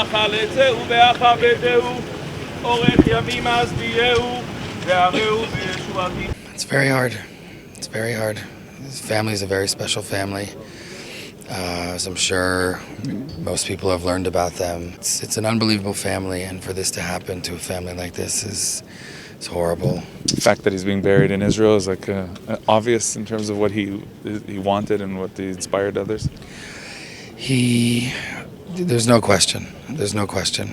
וחלצהו ואכבדהו אורך ימים אסדיהו והראהו בישועתי. It's very hard. It's very hard. His family is a very special family. As I'm sure most people have learned about them. It's an unbelievable family, and for this to happen to a family like this is horrible. The fact that he's being buried in Israel is like obvious in terms of what he wanted and what he inspired others. There's no question. There's no question.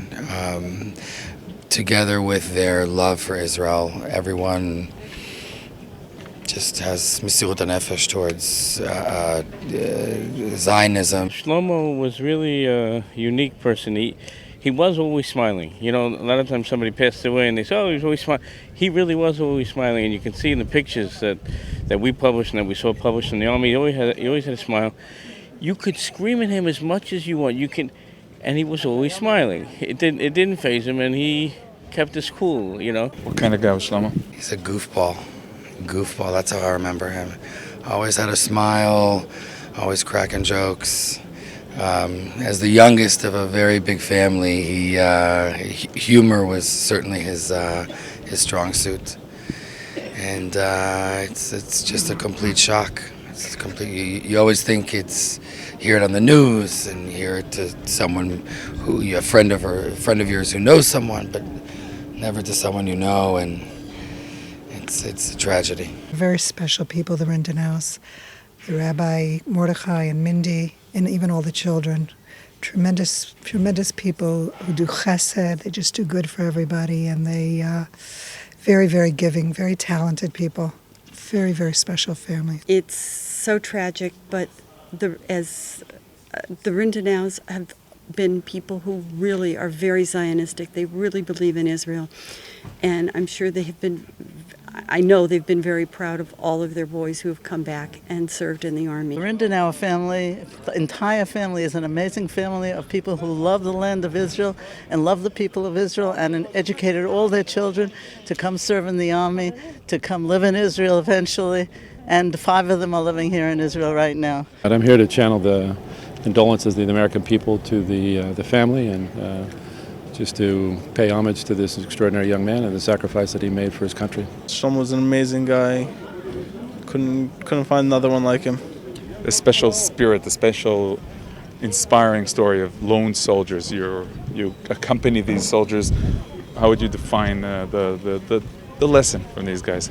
Together with their love for Israel, everyone just has Mesirut HaNefesh towards Zionism. Shlomo was really a unique person. He was always smiling. You know, a lot of times somebody passed away and they say, oh, he was always smiling. He really was always smiling, and you can see in the pictures that we published and that we saw published in the Army, he always had a smile. You could scream at him as much as you want. And he was always smiling. It didn't faze him, and he kept us cool, you know. What kind of guy was Shlomo? He's a goofball. Goofball, that's how I remember him. Always had a smile, always cracking jokes. As the youngest of a very big family, humor was certainly his strong suit. And it's just a complete shock. It's complete. You always think hear it on the news and hear it to someone a friend of yours who knows someone, but never to someone you know, and it's a tragedy. Very special people, the Rindenhaus, the Rabbi Mordechai and Mindy, and even all the children. Tremendous people who do chesed. They just do good for everybody, and they very, very giving, very talented people. Very, very special family. It's so tragic, but the Rindenhaus have been people who really are very Zionistic. They really believe in Israel, and I'm sure I know they've been very proud of all of their boys who have come back and served in the Army. The Rindenhaus family, the entire family, is an amazing family of people who love the land of Israel and love the people of Israel, and educated all their children to come serve in the Army, to come live in Israel eventually, and 5 of them are living here in Israel right now. And I'm here to channel the condolences of the American people to the family, and just to pay homage to this extraordinary young man and the sacrifice that he made for his country. Shlomo was an amazing guy. Couldn't find another one like him. The special spirit, the special inspiring story of lone soldiers. You accompany these soldiers. How would you define the lesson from these guys?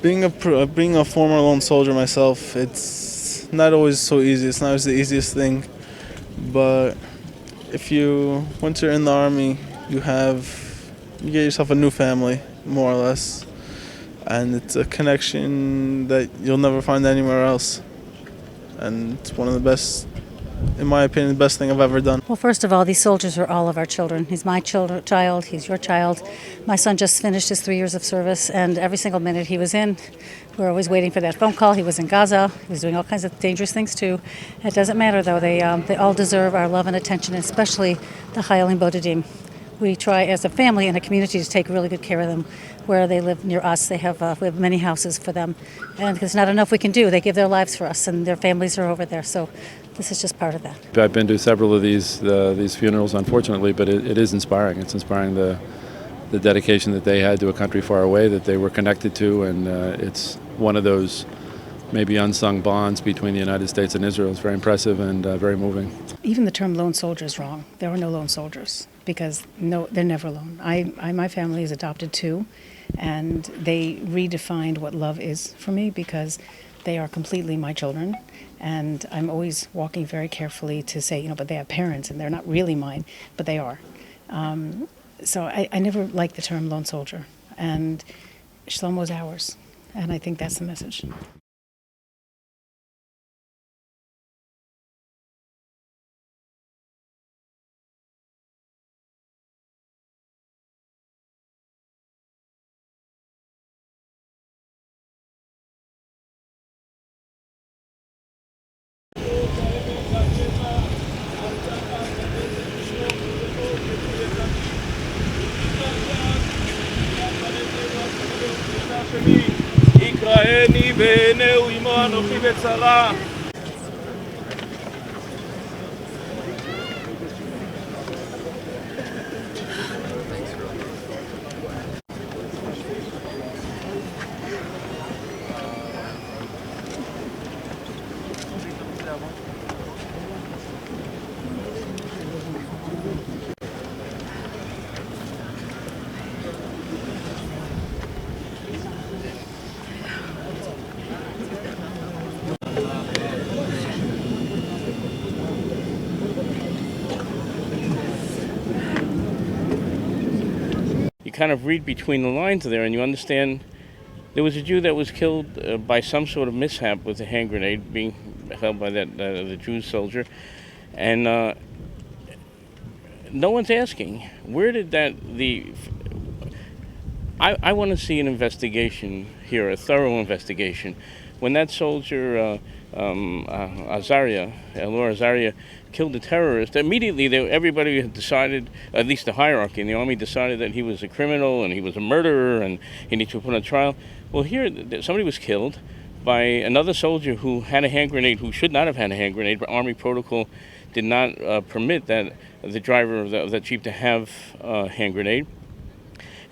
Being a former lone soldier myself, it's not always so easy. It's not always the easiest thing, but once you're in the Army, you get yourself a new family, more or less, and it's a connection that you'll never find anywhere else, and it's one of the best, in my opinion, the best thing I've ever done. Well, first of all, these soldiers are all of our children. He's my child, he's your child. My son just finished his 3 years of service, and every single minute he was in, we're always waiting for that phone call. He was in Gaza. He was doing all kinds of dangerous things too. It doesn't matter though. They all deserve our love and attention, especially the Chayalim Bodedim. We try as a family and a community to take really good care of them. Where they live near us, we have many houses for them, and there's not enough we can do. They give their lives for us, and their families are over there. So this is just part of that. I've been to several of these funerals, unfortunately, but it is inspiring. It's inspiring the dedication that they had to a country far away that they were connected to, and it's one of those maybe unsung bonds between the United States and Israel. It's very impressive and very moving. Even the term lone soldier is wrong. There are no lone soldiers, because they're never alone. My family is adopted too, and they redefined what love is for me, because they are completely my children, and I'm always walking very carefully to say, but they have parents and they're not really mine, but they are. So I never liked the term lone soldier, and Shlomo's ours, and I think that's the message. יקראני בעיניהו עמו אנוכי בצרה. kind of read between the lines there, and you understand there was a Jew that was killed by some sort of mishap with a hand grenade being held by the Jew soldier, and no one's asking where did I want to see an investigation here, a thorough investigation. When that soldier, Elor Azaria, killed the terrorist, immediately everybody had decided, at least the hierarchy in the army, decided that he was a criminal and he was a murderer and he needed to be put on trial. Well, here, somebody was killed by another soldier who had a hand grenade, who should not have had a hand grenade, but Army protocol did not permit the driver of that Jeep to have a hand grenade.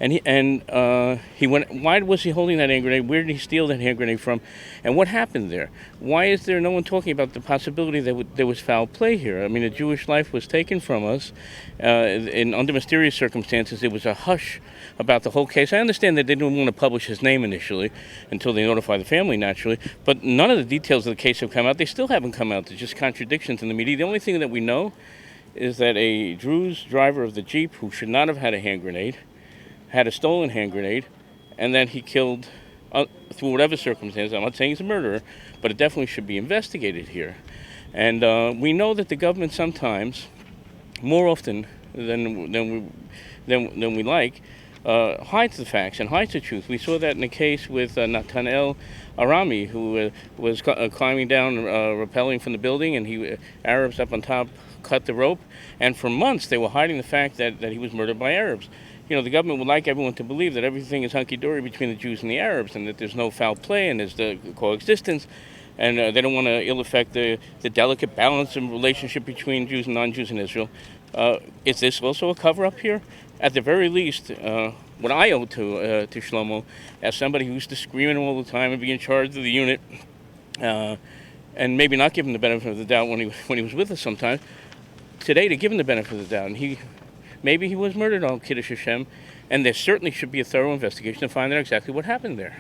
And he went. Why was he holding that hand grenade? Where did he steal that hand grenade from? And what happened there? Why is there no one talking about the possibility that there was foul play here? I mean, a Jewish life was taken from us, under mysterious circumstances. There was a hush about the whole case. I understand that they didn't want to publish his name initially, until they notify the family, naturally. But none of the details of the case have come out. They still haven't come out. There's just contradictions in the media. The only thing that we know is that a Druze driver of the Jeep, who should not have had a hand grenade, had a stolen hand grenade, and then he killed through whatever circumstance. I'm not saying he's a murderer, but it definitely should be investigated here. And we know that the government sometimes, more often than we like, hides the facts and hides the truth. We saw that in the case with Nathaniel Arami, who was climbing down, rappelling from the building, and Arabs up on top cut the rope, and for months they were hiding the fact that he was murdered by Arabs. You know, the government would like everyone to believe that everything is hunky-dory between the Jews and the Arabs, and that there's no foul play and there's the coexistence, and they don't want to ill-affect the delicate balance and relationship between Jews and non-Jews in Israel. Is this also a cover-up here? At the very least, what I owe to Shlomo, as somebody who used to scream at him all the time and be in charge of the unit, and maybe not give him the benefit of the doubt when he was with us sometimes, today to give him the benefit of the doubt, and maybe he was murdered on Kiddush Hashem, and there certainly should be a thorough investigation to find out exactly what happened there.